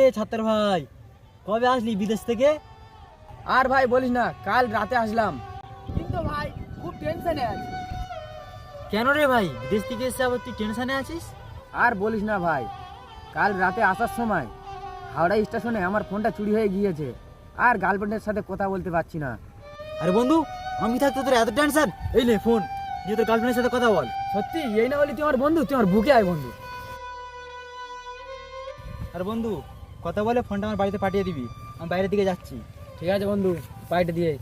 কিরে ছাত্র ভাই, কবে আসলি বিদেশ থেকে? আর ভাই বলিস না, কাল রাতে আসলাম, কিন্তু ভাই খুব টেনশনে আছি। কেন রে ভাই, বিদেশ থেকে এসে আবার তুই টেনশনে আছিস? আর বলিস না ভাই, কাল রাতে আসার সময় হাওড়া স্টেশনে আমার ফোনটা চুরি হয়ে গিয়েছে, আর গার্লফ্রেন্ডের সাথে কথা বলতে পারছি না। আরে বন্ধু, আমি থাকতে তোর এত টেনশন? এই নে ফোন, দিয়ে তোর গার্লফ্রেন্ডের সাথে কথা বল। সত্যি এই না বলি তুই আমার বন্ধু, তুই আমার বুকে আয় বন্ধু। আর বন্ধু, কথা বলে ফোনটা আমার বাড়িতে পাঠিয়ে দিবি, আমি বাইরের দিকে যাচ্ছি। ঠিক আছে বন্ধু, পাইটে দিয়ে।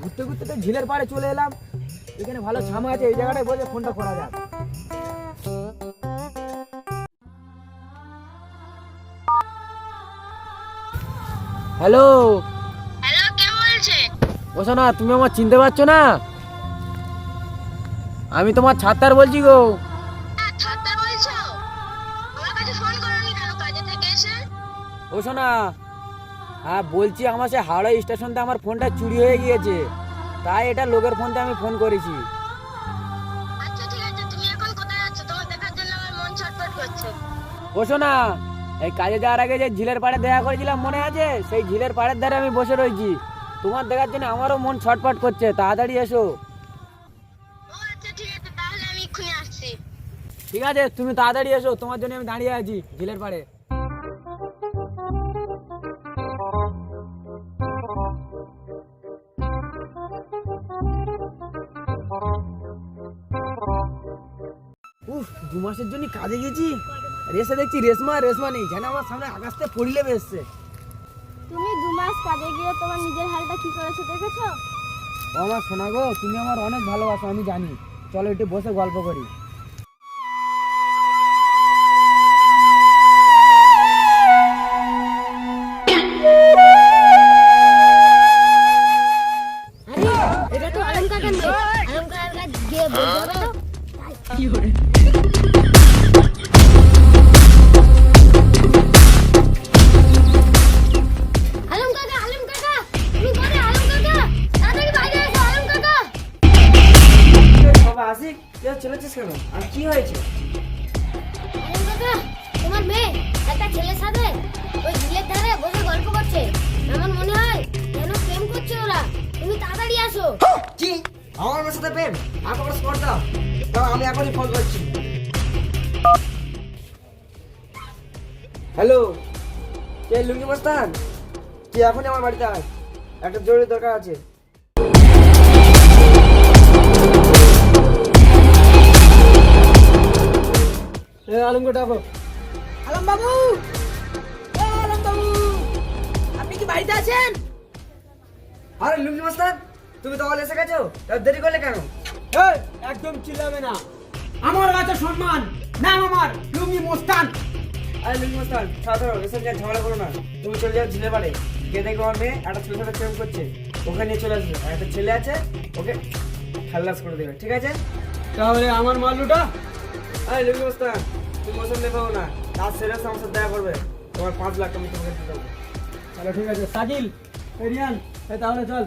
ঘুরতে ঘুরতে তো ঝিলের পাড়ে চলে এলাম, এখানে ভালো ছামা আছে, এই জায়গাটায় বসে ফোনটা করা যাক। হ্যালো হ্যালো, কে বলছে? ও শোনা, তুমি আমার চিনতে পারছো না? আমি তোমার ছাত্তার বলছি গো। ছাত্র বলছো? আমার কাছে ফোন করোনি কেন কাজে থেকে এসে? ও শোনা, হ্যাঁ বলছি, আমার সে হাওড়া স্টেশনতে আমার ফোনটা চুরি হয়ে গিয়েছে, তাই এটা লোকের ফোনতে আমি ফোন করেছি। আচ্ছা ঠিক আছে, তুমি এখন কোথায় যাচ্ছ? তোমার দেখার জন্য আমার মন ছটফট করছে। ও শোনা, এই কাজে যাওয়ার আগে যে ঝিলের পাড়ে দেখা করেছিলাম মনে আছে? সেই ঝিলের পাড়ের ধারে আমি বসে রয়েছি, তোমার দেখার জন্য আমারও মন ছটফট করছে, তাড়াতাড়ি এসো। ও আচ্ছা ঠিক আছে, তাহলে আমি এক্ষুনি আসছি। ঠিক আছে, তুমি তাড়াতাড়ি এসো, তোমার জন্য আমি দাঁড়িয়ে আছি ঝিলের পাড়ে। উফ, 2 মাসের জন্য কাজে গেছি, রেসে দেখছি রেশমা রেশমা নেই, যেন আমার সামনে আকাশতে পড়িলে বেসছে। তুমি 2 মাস কাজে গিয়ে তোমার নিজের হালটা কি করেছো দেখেছো? ও আমার সোনা গো, তুমি আমার অনেক ভালোবাসো আমি জানি, চলো একটু বসে গল্প করি। আরে এটা তো আলম কাকার মেয়ে, আলম কাকার কাছে গিয়ে বলতে হবে তো। কি করে? আলম কাকা, আলম কাকা, তুমি কোথায়? আলম কাকা, তাড়াতাড়ি বাইরে এসো। আলম কাকা, বাবা আসি, তুই চলেছিস কেন? আর কি হয়েছে? আলম কাকা, তোমার মেয়ে একটা ছেলের সাথে ওই ঝিলের ধারে বসে গল্প করছে। আমার মনে হয় যেন প্রেম করছে ওরা। তুমি তাড়াতাড়ি আসো। কি আমার মেয়ের সাথে প্রেম? আবার স্পর্ধা? দাও, আমি এখনই ফোন করছি। হ্যালো, কে লুঙ্গি মস্তান? তুই এখনই আমার বাড়িতে আয়, একটা জরুরি দরকার আছে। আলমকে ডাকো। আলম বাবু, ও আলম বাবু, আপনি কি বাড়িতে আছেন? আরে লুঙ্গি মস্তান, তুমি তো অল এসে গেছো, তার দেরি করলে কেন? এই, একদম চিল্লাবে না, আমার কাছে সম্মান, নাম আমার লুঙ্গি মোস্তান। আরে লুঙ্গি মস্তান, ছাড়ো, এসব নিয়ে ঝগড়া করো না, তুমি চলে যাও ঝিলে পাড়ে, গিয়ে দেখো আমার মেয়ে একটা ছেলের সাথে প্রেম করছে, ওখানে নিয়ে চলে আসবে, আর একটা ছেলে আছে, ওকে খাল্লাস করে দেবে, ঠিক আছে? তাহলে আমার মাল্লুটা? আরে লুঙ্গি মস্তান, তুমি ওসব নেবে না, তার ছেলের সাথে আমার সাথে দেখা করবে, তোমার 5 লাখ আমি তোমাকে দিয়ে দেবো। তাহলে ঠিক আছে। সাকিল, এরিয়ান, তাহলে চল।